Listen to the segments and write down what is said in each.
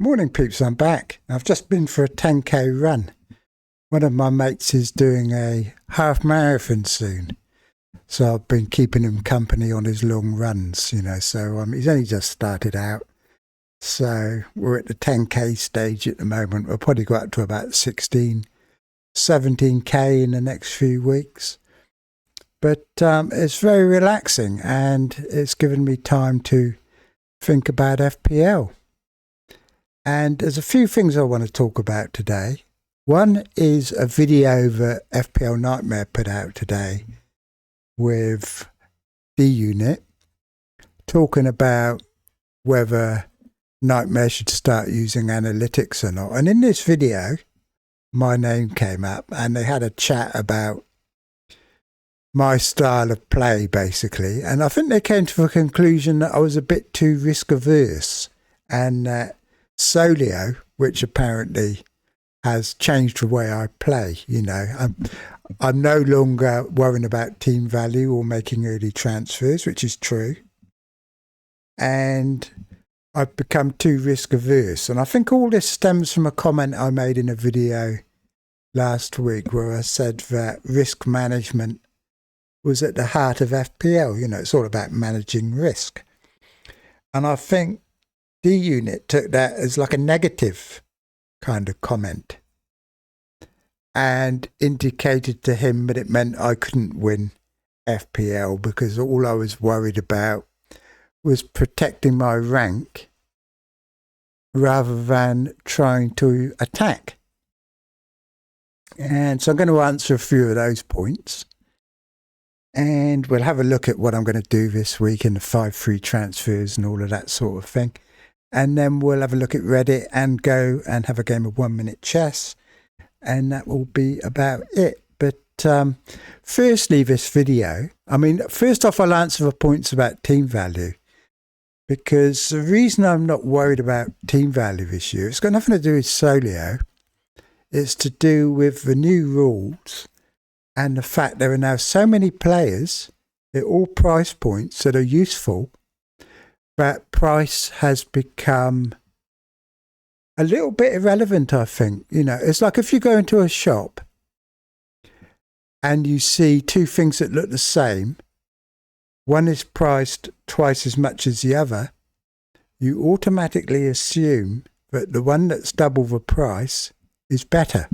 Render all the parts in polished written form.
Morning peeps, I'm back. I've just been for a 10k run. One of my mates is doing a half marathon soon. So I've been keeping him company on his long runs, so he's only just started out. So we're at the 10k stage at the moment. We'll probably go up to about 16, 17k in the next few weeks. But it's very relaxing and it's given me time to think about FPL. And there's a few things I want to talk about today. One is a video that FPL Nightmare put out today with Gw talking about whether Nightmare should start using analytics or not. And in this video, my name came up and they had a chat about my style of play, basically. And I think they came to the conclusion that I was a bit too risk averse and that Solio, which apparently has changed the way I play, I'm no longer worrying about team value or making early transfers, which is true. And I've become too risk averse. And I think all this stems from a comment I made in a video last week where I said that risk management was at the heart of FPL. It's all about managing risk. And I think Gw took that as like a negative kind of comment and indicated to him that it meant I couldn't win FPL because all I was worried about was protecting my rank rather than trying to attack. And so I'm going to answer a few of those points. And we'll have a look at what I'm going to do this week in the 5-3 transfers and all of that sort of thing. And then we'll have a look at Reddit and go and have a game of 1-minute chess. And that will be about it. But firstly, this video, first off, I'll answer the points about team value. Because the reason I'm not worried about team value this year, it's got nothing to do with Solio. It's to do with the new rules and the fact there are now so many players at all price points that are useful that price has become a little bit irrelevant, I think. It's like if you go into a shop and you see two things that look the same, one is priced twice as much as the other, you automatically assume that the one that's double the price is better.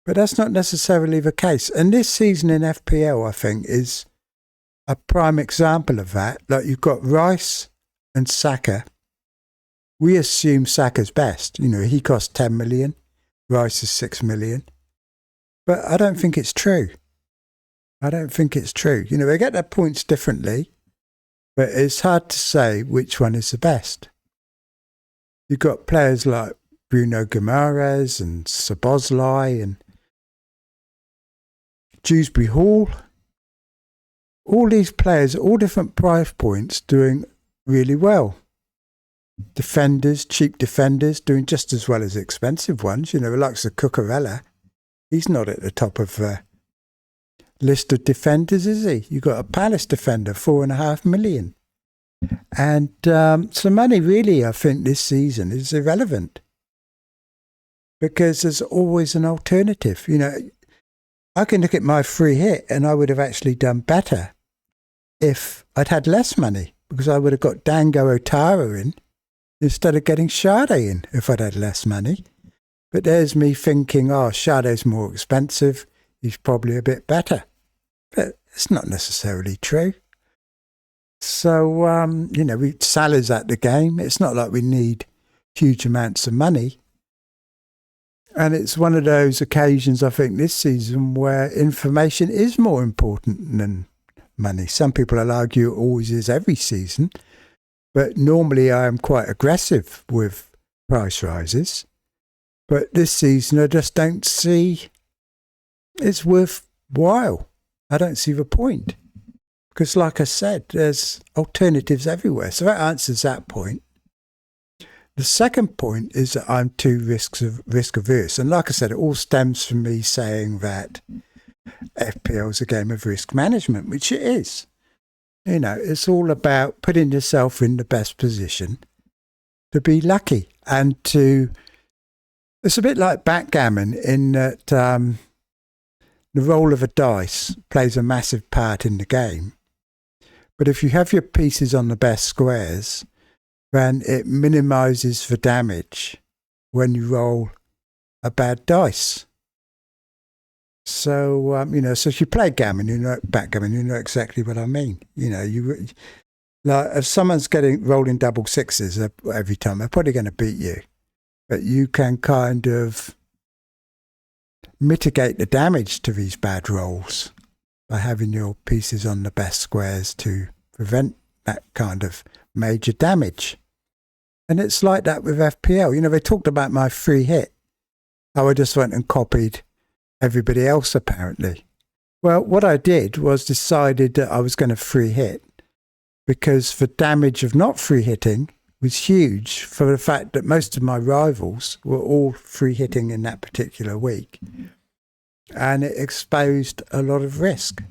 But that's not necessarily the case. And this season in FPL, I think, is a prime example of that. Like you've got Rice and Saka. We assume Saka's best. He costs 10 million. Rice is 6 million. But I don't think it's true. They get their points differently, but it's hard to say which one is the best. You've got players like Bruno Guimaraes and Szoboszlai and Dewsbury Hall. All these players, all different price points, doing really well. Defenders, cheap defenders, doing just as well as expensive ones. Like the Cucurella. He's not at the top of the list of defenders, is he? You've got a Palace defender, 4.5 million. And so money really, I think, this season is irrelevant. Because there's always an alternative. I can look at my free hit and I would have actually done better if I'd had less money, because I would have got Dango Otara in instead of getting Sade in if I'd had less money. But there's me thinking, Sade's more expensive, he's probably a bit better. But it's not necessarily true. So, Salah's at the game. It's not like we need huge amounts of money. And it's one of those occasions, I think, this season where information is more important than money. Some people will argue it always is every season, but normally I am quite aggressive with price rises. But this season I just don't see it's worthwhile. I don't see the point. Because like I said, there's alternatives everywhere. So that answers that point. The second point is that I'm too risk averse. And like I said, it all stems from me saying that FPL is a game of risk management, which it is. It's all about putting yourself in the best position to be lucky and to. It's a bit like backgammon in that the roll of a dice plays a massive part in the game. But if you have your pieces on the best squares, then it minimises the damage when you roll a bad dice. So, so if you play gammon, backgammon, you know exactly what I mean. Like if someone's rolling double sixes every time, they're probably going to beat you. But you can kind of mitigate the damage to these bad rolls by having your pieces on the best squares to prevent that kind of major damage. And it's like that with FPL. They talked about my free hit. I just went and copied everybody else, apparently. Well, what I did was decided that I was going to free hit because the damage of not free hitting was huge for the fact that most of my rivals were all free hitting in that particular week. And it exposed a lot of risk.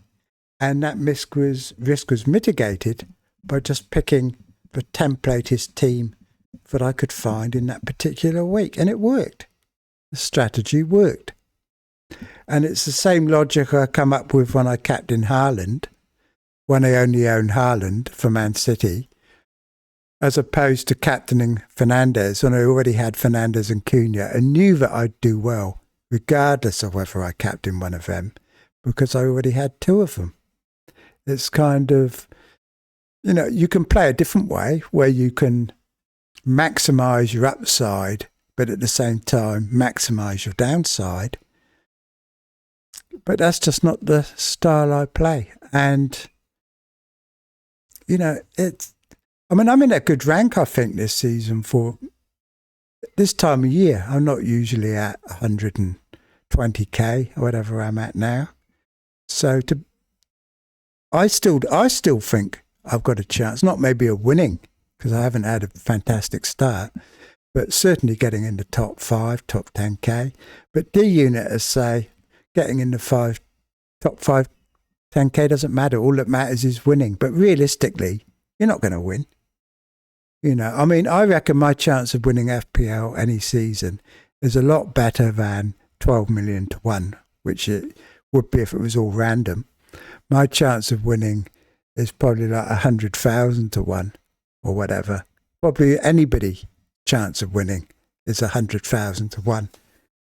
And that risk was mitigated by just picking the templatest team that I could find in that particular week. And it worked. The strategy worked. And it's the same logic I come up with when I captain Haaland, when I only own Haaland for Man City, as opposed to captaining Fernandes when I already had Fernandes and Cunha and knew that I'd do well, regardless of whether I captained one of them, because I already had two of them. It's kind of, you can play a different way where you can maximise your upside, but at the same time maximise your downside. But that's just not the style I play. And, I'm in a good rank, I think, this season for this time of year. I'm not usually at 120k or whatever I'm at now. So I still think I've got a chance, not maybe of winning, because I haven't had a fantastic start, but certainly getting in the top 5, top 10k. But D unit, as say, getting in the top 5, 10k doesn't matter. All that matters is winning. But realistically, you're not going to win. I reckon my chance of winning FPL any season is a lot better than 12 million to 1, which it would be if it was all random. My chance of winning is probably like 100,000 to 1 or whatever. Probably anybody's chance of winning is 100,000 to 1.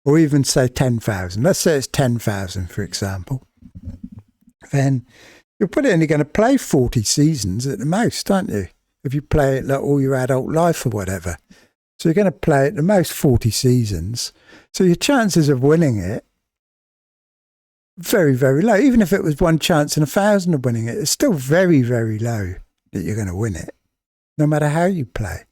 Or even say 10,000. Let's say it's 10,000, for example. Then you're probably only going to play 40 seasons at the most, aren't you? If you play it like all your adult life or whatever. So you're going to play at the most 40 seasons. So your chances of winning it, very, very low. Even if it was one chance in 1,000 of winning it, it's still very, very low that you're going to win it, no matter how you play.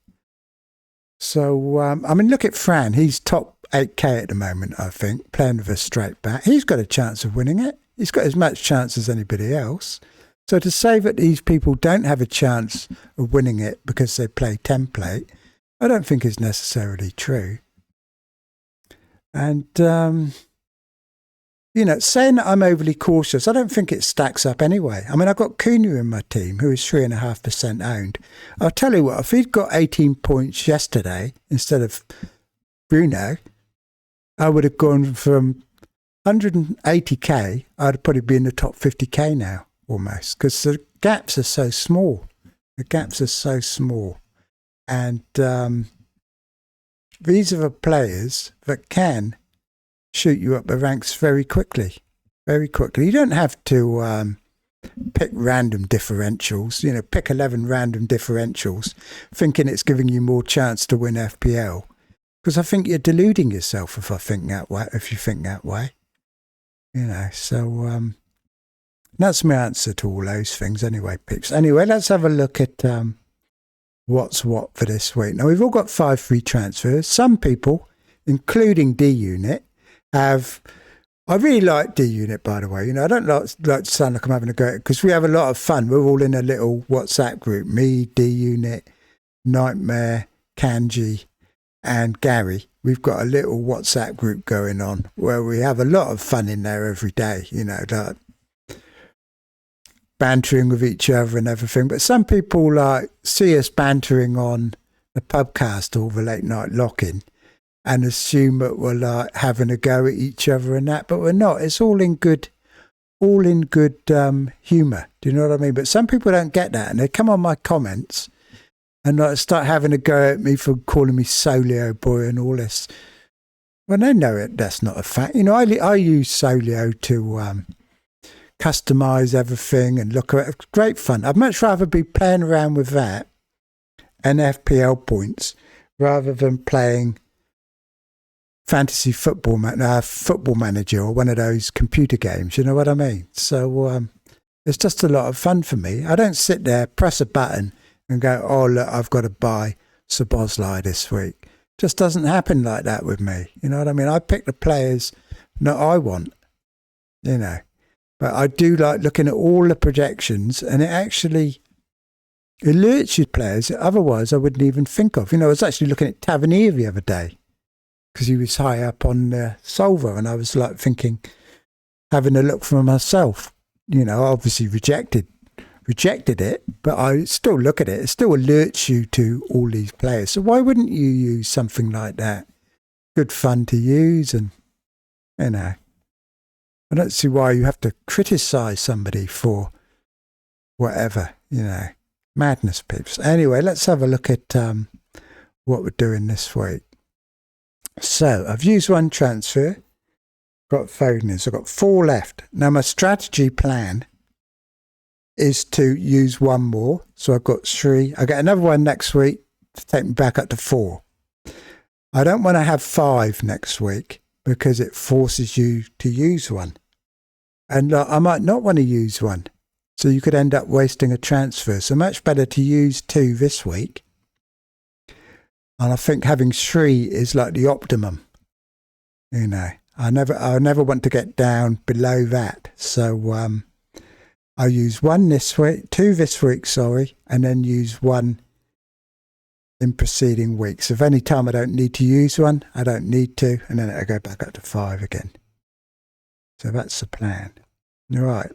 So, look at Fran. He's top 8k at the moment, I think, playing with a straight back. He's got a chance of winning it. He's got as much chance as anybody else. So to say that these people don't have a chance of winning it because they play template, I don't think is necessarily true. And, saying that I'm overly cautious, I don't think it stacks up anyway. I've got Cunha in my team, who is 3.5% owned. I'll tell you what, if he'd got 18 points yesterday instead of Bruno, I would have gone from 180k, I'd probably be in the top 50k now, almost, because the gaps are so small. And these are the players that can shoot you up the ranks very quickly. You don't have to pick random differentials, pick 11 random differentials, thinking it's giving you more chance to win FPL. Because I think you're deluding yourself if you think that way. So that's my answer to all those things anyway, Pips. Anyway, let's have a look at what's what for this week. Now, we've all got 5 free transfers. Some people, including D Unit, have... I really like D Unit, by the way. I don't like to sound like I'm having a go, because we have a lot of fun. We're all in a little WhatsApp group. Me, D Unit, Nightmare, Kanji, and Gary. We've got a little WhatsApp group going on where we have a lot of fun in there every day, like bantering with each other and everything. But some people see us bantering on the pubcast or the late night lock-in and assume that we're like having a go at each other and that, but we're not. It's all in good humour. Do you know what I mean? But some people don't get that, and they come on my comments and like start having a go at me for calling me Solio boy and all this. Well, they know it. That's not a fact. You know, I use Solio to customise everything and look at it. It's great fun. I'd much rather be playing around with that and FPL points rather than playing fantasy football manager or one of those computer games. You know what I mean? So it's just a lot of fun for me. I don't sit there, press a button and go, oh, look, I've got to buy Szoboszlai this week. Just doesn't happen like that with me. You know what I mean? I pick the players that I want, you know. But I do like looking at all the projections, and it actually alerts you players that otherwise I wouldn't even think of. You know, I was actually looking at Tavernier the other day because he was high up on the solver, and I was like thinking, having a look for myself. You know, obviously rejected it, but I still look at it. It still alerts you to all these players. So why wouldn't you use something like that? Good fun to use, and, you know, I don't see why you have to criticise somebody for whatever, you know. Madness, peeps. Anyway, let's have a look at what we're doing this week. So I've used one transfer, got Foden's, I've got 4 left. Now my strategy plan is to use one more. So I've got 3. I get another one next week to take me back up to 4. I don't want to have 5 next week because it forces you to use one. And I might not want to use one. So you could end up wasting a transfer. So much better to use 2 this week. And I think having 3 is like the optimum. You know, I never want to get down below that. So I use 1 this week, 2 this week, and then use 1 in preceding weeks. If any time I don't need to use one, I don't need to, and then I go back up to 5 again. So that's the plan. All right.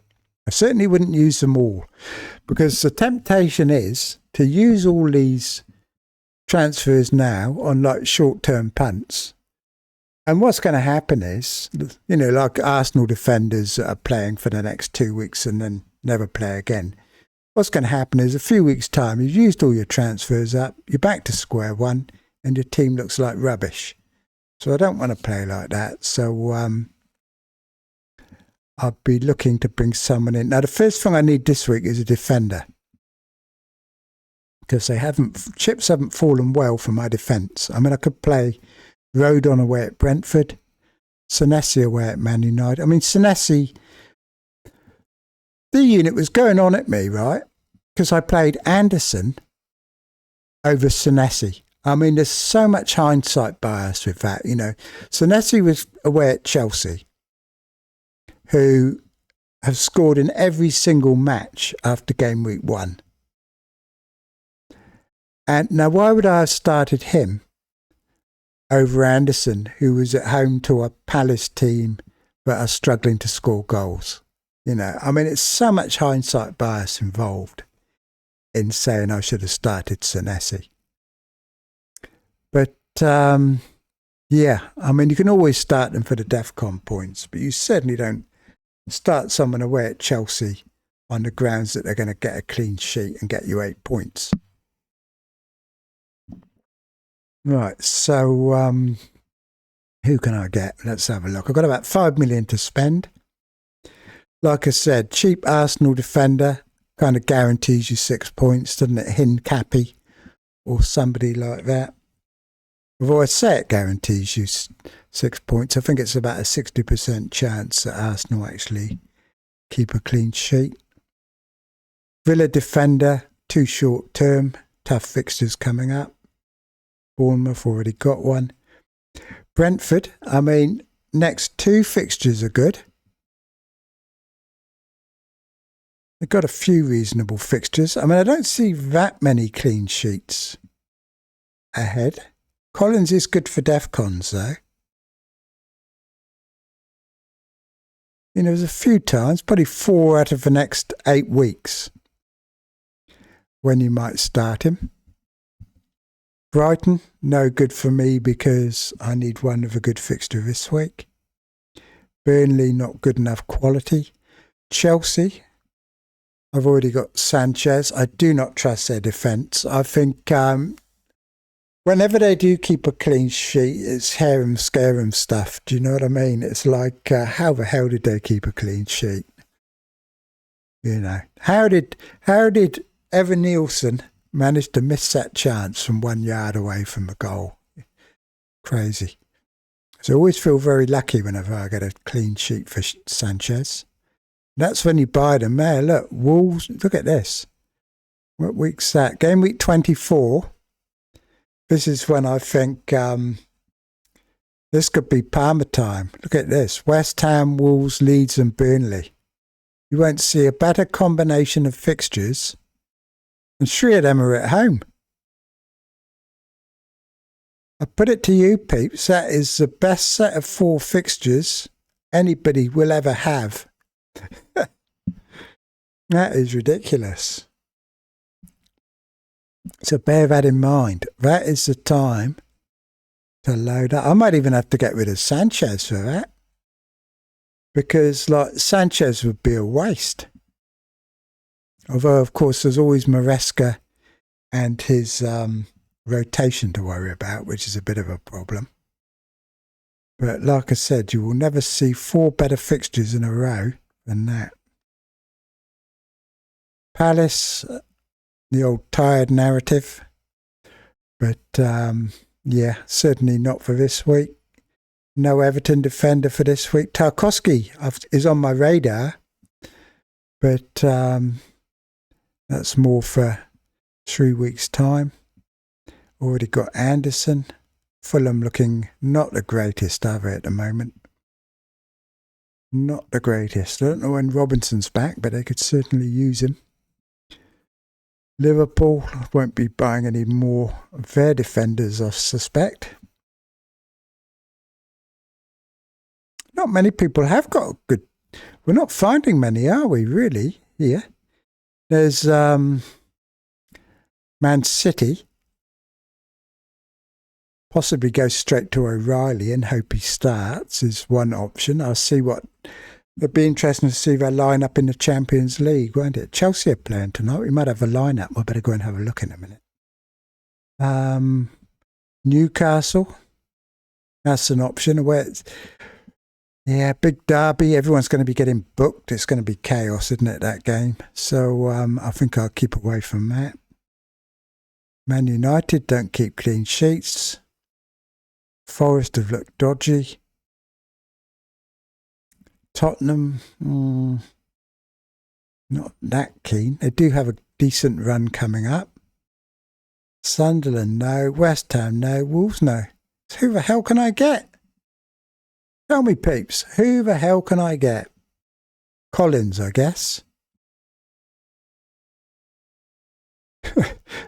I certainly wouldn't use them all because the temptation is to use all these transfers now on like short-term punts. And what's going to happen is, you know, like Arsenal defenders that are playing for the next 2 weeks and then never play again. What's going to happen is a few weeks' time, you've used all your transfers up, you're back to square one, and your team looks like rubbish. So I don't want to play like that. So I'll be looking to bring someone in. Now, the first thing I need this week is a defender. Because chips haven't fallen well for my defence. I mean, I could play Rodon away at Brentford, Senesi away at Man United. I mean, Senesi, the unit was going on at me, right? Because I played Anderson over Senesi. I mean, there's so much hindsight bias with that, you know. Senesi was away at Chelsea, who have scored in every single match after game week 1. And now, why would I have started him over Anderson, who was at home to a Palace team that are struggling to score goals? You know, I mean, it's so much hindsight bias involved in saying I should have started Senesi. But, yeah, I mean, you can always start them for the DEFCON points, but you certainly don't start someone away at Chelsea on the grounds that they're going to get a clean sheet and get you 8 points. Right, so who can I get? Let's have a look. I've got about 5 million to spend. Like I said, cheap Arsenal defender kind of guarantees you 6 points, doesn't it? Hincapi or somebody like that. Although I say it guarantees you 6 points, I think it's about a 60% chance that Arsenal actually keep a clean sheet. Villa defender, too short term, tough fixtures coming up. Bournemouth already got one. Brentford, I mean, next 2 fixtures are good. They've got a few reasonable fixtures. I mean, I don't see that many clean sheets ahead. Collins is good for DEFCONs, though. You know, there's a few times, probably 4 out of the next 8 weeks, when you might start him. Brighton, no good for me because I need one of a good fixture this week. Burnley, not good enough quality. Chelsea, I've already got Sanchez. I do not trust their defence. I think whenever they do keep a clean sheet, it's harem scarum stuff. Do you know what I mean? It's like, how the hell did they keep a clean sheet? You know, how did Evan Nielsen manage to miss that chance from 1 yard away from the goal? Crazy. So I always feel very lucky whenever I get a clean sheet for Sanchez. That's when you buy them there. Look, Wolves, look at this. What week's that? Game week 24. This is when I think this could be Palmer time. Look at this. West Ham, Wolves, Leeds and Burnley. You won't see a better combination of fixtures, and 3 of them are at home. I put it to you, peeps, that is the best set of 4 fixtures anybody will ever have. That is ridiculous. So bear that in mind. That is the time to load up. I might even have to get rid of Sanchez for that. Because like Sanchez would be a waste. Although, of course, there's always Maresca and his rotation to worry about, which is a bit of a problem. But like I said, you will never see 4 better fixtures in a row than that. Palace, the old tired narrative. But yeah, certainly not for this week. No Everton defender for this week. Tarkowski is on my radar, but that's more for 3 weeks' time. Already got Anderson. Fulham looking not the greatest, are they, at the moment? Not the greatest. I don't know when Robinson's back, but they could certainly use him. Liverpool, I won't be buying any more of their defenders, I suspect. Not many people have got good. We're not finding many, are we, really, here? There's Man City. Possibly go straight to O'Reilly and hope he starts is one option. I'll see what. It'd be interesting to see their line-up in the Champions League, won't it? Chelsea are playing tonight. We might have a line-up. We better go and have a look in a minute. Newcastle. That's an option. Yeah, big derby. Everyone's going to be getting booked. It's going to be chaos, isn't it, that game? So I think I'll keep away from that. Man United don't keep clean sheets. Forest have looked dodgy. Tottenham, not that keen. They do have a decent run coming up. Sunderland, no. West Ham, no. Wolves, no. So who the hell can I get? Tell me, peeps, who the hell can I get? Collins, I guess.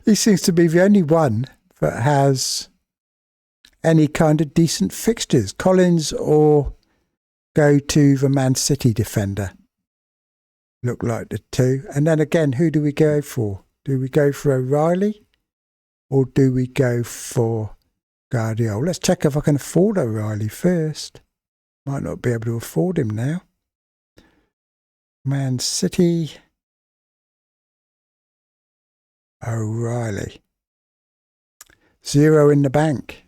He seems to be the only one that has any kind of decent fixtures. Collins or go to the Man City defender. Look like the two. And then again, who do we go for? Do we go for O'Reilly or do we go for Guardiola? Let's check if I can afford O'Reilly first. Might not be able to afford him now. Man City. O'Reilly. 0 in the bank.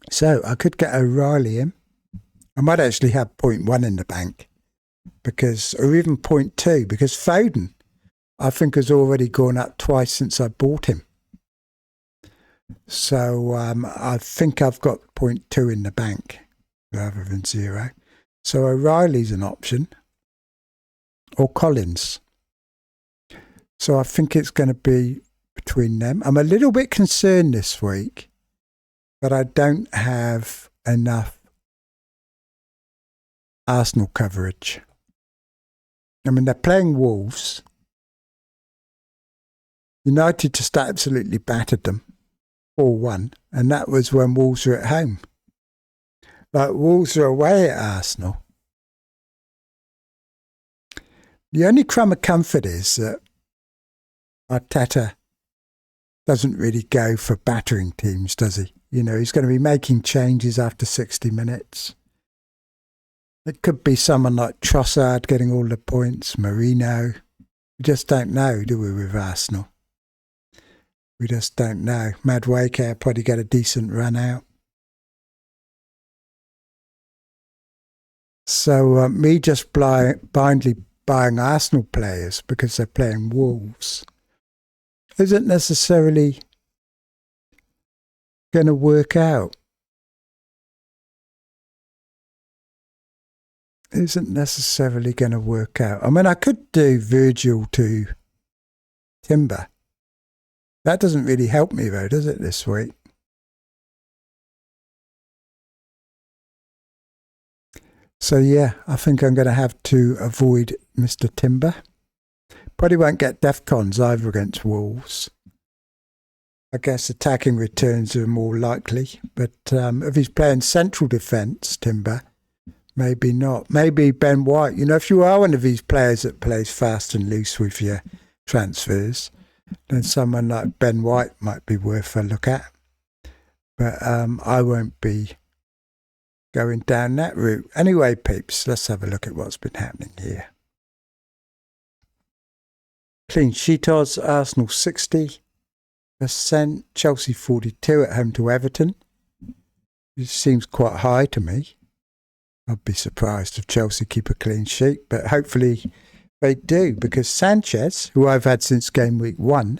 So I could get O'Reilly in. I might actually have 0.1 in the bank. Or even 0.2, because Foden, I think, has already gone up twice since I bought him. So I think I've got 0.2 in the bank rather than 0. So O'Reilly's an option. Or Collins. So I think it's going to be between them. I'm a little bit concerned this week that I don't have enough Arsenal coverage. I mean, they're playing Wolves. United just absolutely battered them 4-1, and that was when Wolves were at home. Like, Wolves are away at Arsenal. The only crumb of comfort is that Arteta doesn't really go for battering teams, does he? You know, he's going to be making changes after 60 minutes. It could be someone like Trossard getting all the points, Marino. We just don't know, do we, with Arsenal? We just don't know. Madueke probably get a decent run out. So me just blindly buying Arsenal players because they're playing Wolves isn't necessarily going to work out. Isn't necessarily going to work out. I mean, I could do Virgil to Timber. That doesn't really help me though, does it, this week? So yeah, I think I'm going to have to avoid Mr. Timber. Probably won't get DEFCONs either against Wolves. I guess attacking returns are more likely. But if he's playing central defence, Timber, maybe not. Maybe Ben White. You know, if you are one of these players that plays fast and loose with your transfers, then someone like Ben White might be worth a look at. But I won't be going down that route. Anyway, peeps, let's have a look at what's been happening here. Clean sheet odds, Arsenal 60%, Chelsea 42% at home to Everton. It seems quite high to me. I'd be surprised if Chelsea keep a clean sheet, but hopefully they do, because Sanchez, who I've had since game week 1,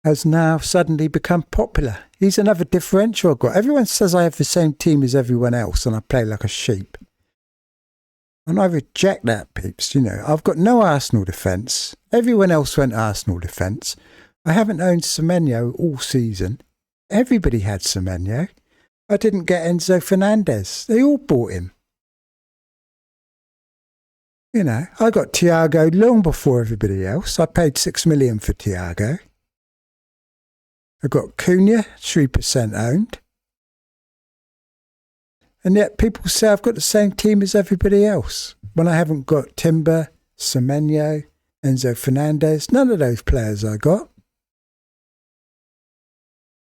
has now suddenly become popular. He's another differential I've got. Everyone says I have the same team as everyone else and I play like a sheep. And I reject that, peeps. You know, I've got no Arsenal defence. Everyone else went Arsenal defence. I haven't owned Semenyo all season. Everybody had Semenyo. I didn't get Enzo Fernandez. They all bought him. You know, I got Thiago long before everybody else. I paid $6 million for Thiago. I got Cunha, 3% owned. And yet people say I've got the same team as everybody else. When I haven't got Timber, Semenyo, Enzo Fernandez, none of those players I got.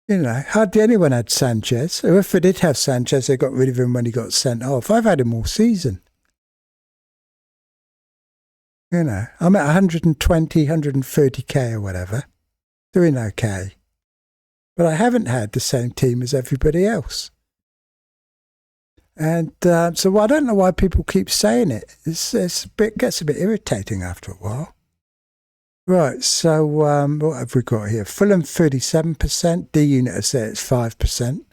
You know, hardly anyone had Sanchez. Or if they did have Sanchez, they got rid of him when he got sent off. I've had him all season. You know, I'm at 120, 130k or whatever. Doing okay. But I haven't had the same team as everybody else. And so I don't know why people keep saying it. It gets a bit irritating after a while. Right, so what have we got here? Fulham 37%, D-Unit has said it's 5%.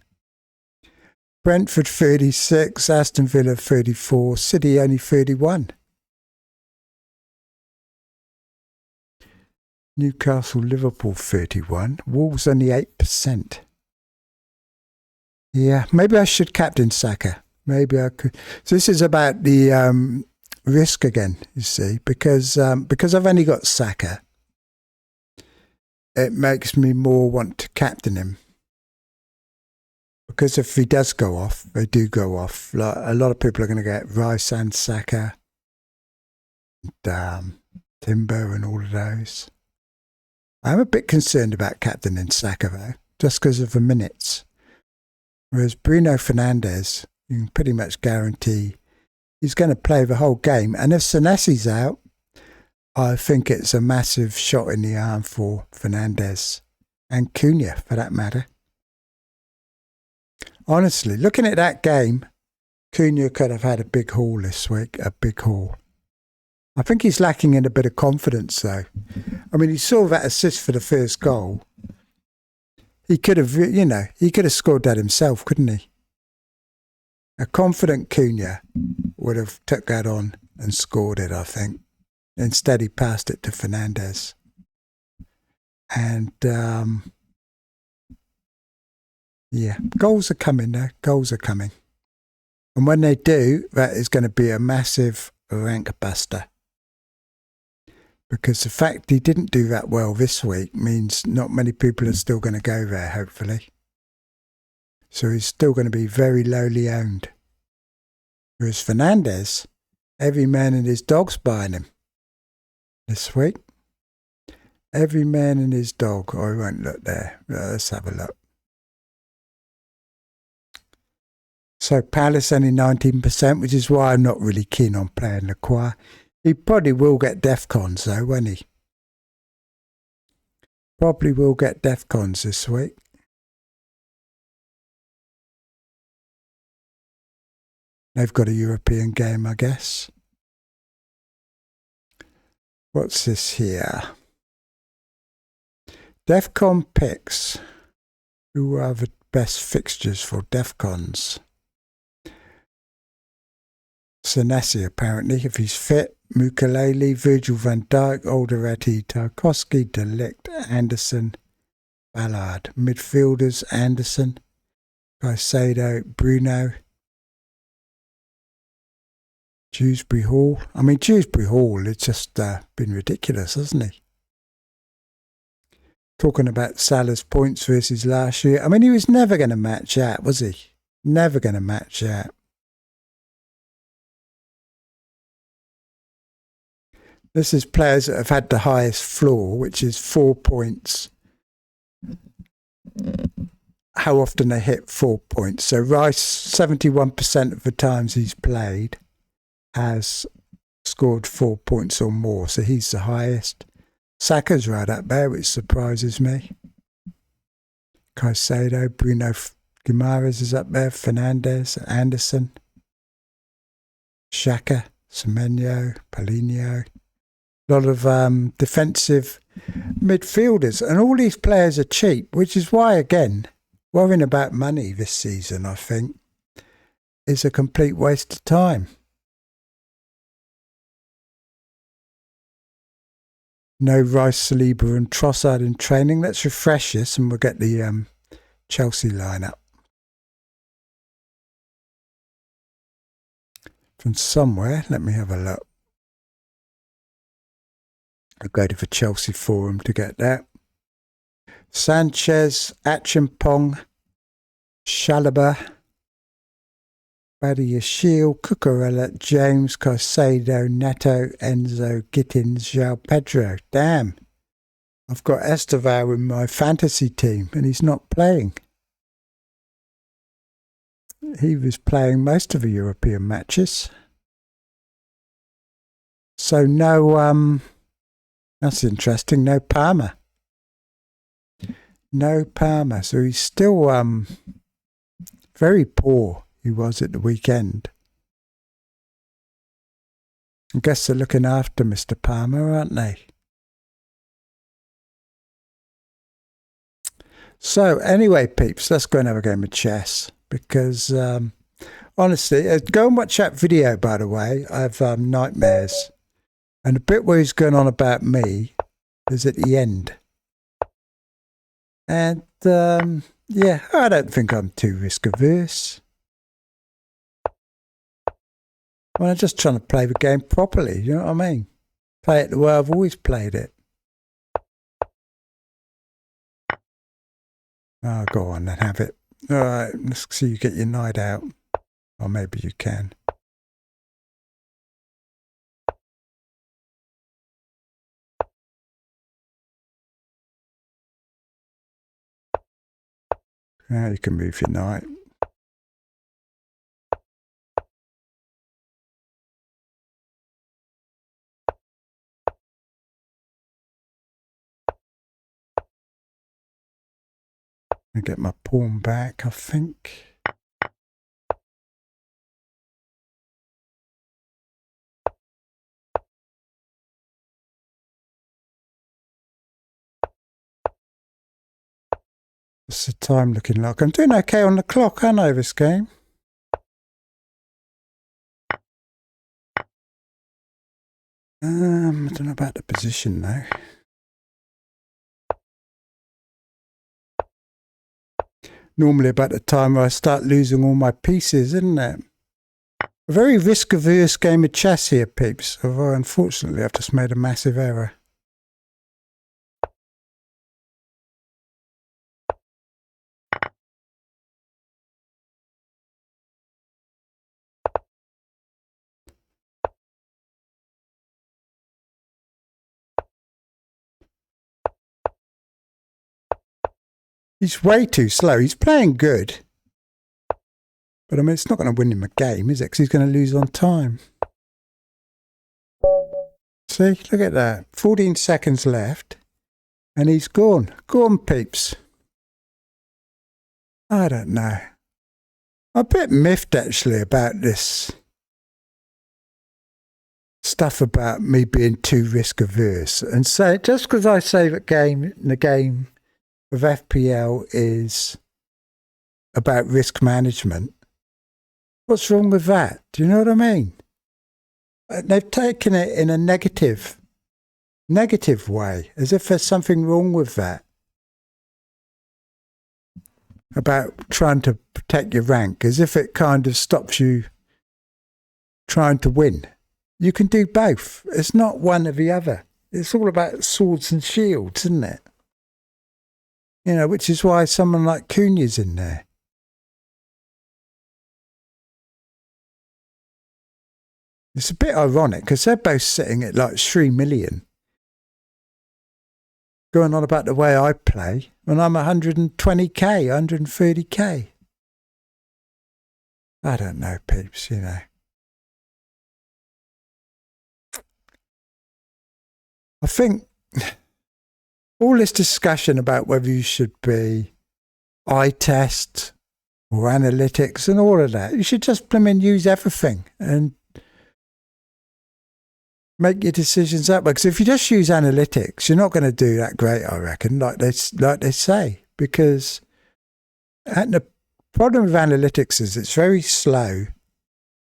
Brentford 36%, Aston Villa 34%, City only 31%. Newcastle, Liverpool 31%, Wolves only 8%. Yeah, maybe I should captain Saka. Maybe I could. So this is about the risk again, you see, because I've only got Saka. It makes me more want to captain him. Because if he does go off, they do go off. Like, a lot of people are going to get Rice and Saka, and, Timber and all of those. I'm a bit concerned about captaining Saka, though, just because of the minutes. Whereas Bruno Fernandes, you can pretty much guarantee he's going to play the whole game. And if Senesi's out, I think it's a massive shot in the arm for Fernandes and Cunha, for that matter. Honestly, looking at that game, Cunha could have had a big haul this week, a big haul. I think he's lacking in a bit of confidence, though. I mean, he saw that assist for the first goal. He could have, you know, he could have scored that himself, couldn't he? A confident Cunha would have took that on and scored it, I think. Instead, he passed it to Fernandes. And, yeah, goals are coming now. Goals are coming. And when they do, that is going to be a massive rank buster. Because the fact he didn't do that well this week means not many people are still going to go there, hopefully. So he's still going to be very lowly owned. Whereas Fernandes, every man and his dog's buying him this week. Every man and his dog. I won't look there. Let's have a look. So Palace only 19%, which is why I'm not really keen on playing the choir. He probably will get Defcons though, won't he? Probably will get Defcons this week. They've got a European game, I guess. What's this here? Defcon picks. Who are the best fixtures for Defcons? Senesi, apparently, if he's fit. Mukalele, Virgil van Dijk, Alderete, Tarkowski, De Ligt, Anderson, Ballard. Midfielders, Anderson, Caicedo, Bruno, Dewsbury Hall. I mean, Dewsbury Hall, it's just been ridiculous, hasn't he? Talking about Salah's points versus last year. I mean, he was never going to match out, was he? Never going to match out. This is players that have had the highest floor, which is 4 points. How often they hit 4 points. So Rice, 71% of the times he's played, has scored 4 points or more. So he's the highest. Saka's right up there, which surprises me. Caicedo, Bruno Guimaraes is up there. Fernandes, Anderson, Xhaka, Semenyo, Paulinho. A lot of defensive midfielders. And all these players are cheap, which is why, again, worrying about money this season, I think, is a complete waste of time. No Rice, Saliba and Trossard in training. Let's refresh this and we'll get the Chelsea lineup. From somewhere, let me have a look. I'll go to the Chelsea forum to get that. Sanchez, Achimpong, Chalobah, Badiashile, Cucurella, James, Caicedo, Neto, Enzo, Gittins, João Pedro. Damn. I've got Estevao in my fantasy team and he's not playing. He was playing most of the European matches. So no, that's interesting, no Palmer. No Palmer. So he's still very poor, he was at the weekend. I guess they're looking after Mr. Palmer, aren't they? So anyway, peeps, let's go and have a game of chess. Because honestly, go and watch that video, by the way. I have nightmares. And the bit where he's going on about me is at the end. And yeah, I don't think I'm too risk averse. Well, I'm just trying to play the game properly, you know what I mean? Play it the way I've always played it. Oh, go on then, have it. All right, let's see you get your night out. Or maybe you can. Now you can move your night. I get my pawn back, I think. What's the time looking like? I'm doing okay on the clock, aren't I, this game? I don't know about the position though. Normally about the time where I start losing all my pieces, isn't it? A very risk-averse game of chess here, peeps. Although, unfortunately, I've just made a massive error. He's way too slow. He's playing good. But I mean, it's not going to win him a game, is it? Because he's going to lose on time. See, look at that. 14 seconds left. And he's gone. Go on, peeps. I don't know. I'm a bit miffed, actually, about this stuff about me being too risk averse. And so, just because I say that the game of FPL is about risk management, what's wrong with that? Do you know what I mean? They've taken it in a negative way, as if there's something wrong with that. About trying to protect your rank, as if it kind of stops you trying to win. You can do both. It's not one or the other. It's all about swords and shields, isn't it? You know, which is why someone like Cunha's in there. It's a bit ironic because they're both sitting at like 3 million. Going on about the way I play when I'm 120k, 130k. I don't know, peeps, you know. I think all this discussion about whether you should be eye test or analytics and all of that, you should just use everything and make your decisions that way. Because if you just use analytics, you're not going to do that great, I reckon, like they say. Because the problem with analytics is it's very slow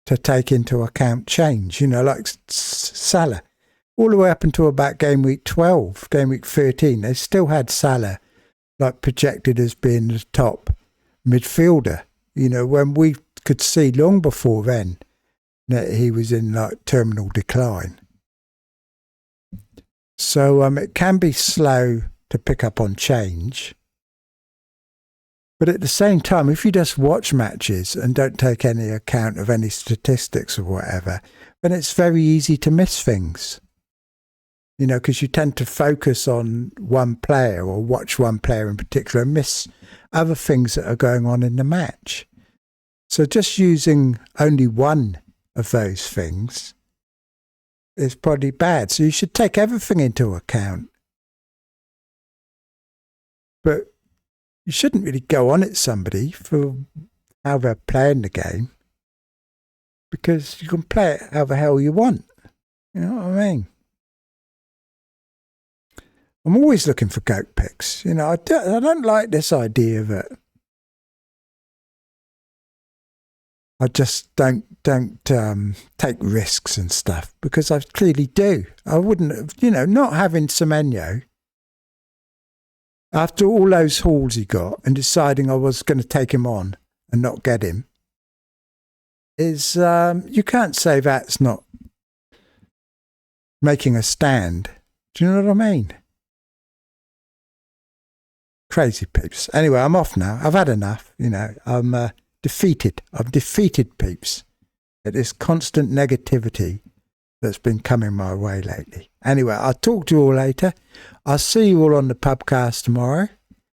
to take into account change. You know, like Salah, all the way up until about game week 12, game week 13, they still had Salah like projected as being the top midfielder. You know, when we could see long before then that he was in like terminal decline. So it can be slow to pick up on change. But at the same time, if you just watch matches and don't take any account of any statistics or whatever, then it's very easy to miss things. You know, because you tend to focus on one player or watch one player in particular and miss other things that are going on in the match. So just using only one of those things is probably bad. So you should take everything into account. But you shouldn't really go on at somebody for how they're playing the game, because you can play it how the hell you want. You know what I mean? I'm always looking for goat picks. You know, I don't like this idea that I just don't take risks and stuff, because I clearly do. I wouldn't have, you know, not having Semenyo after all those hauls he got and deciding I was going to take him on and not get him is, you can't say that's not making a stand. Do you know what I mean? Crazy peeps. Anyway, I'm off now. I've had enough. You know, I'm defeated. I've defeated peeps at this constant negativity that's been coming my way lately. Anyway, I'll talk to you all later. I'll see you all on the pubcast tomorrow.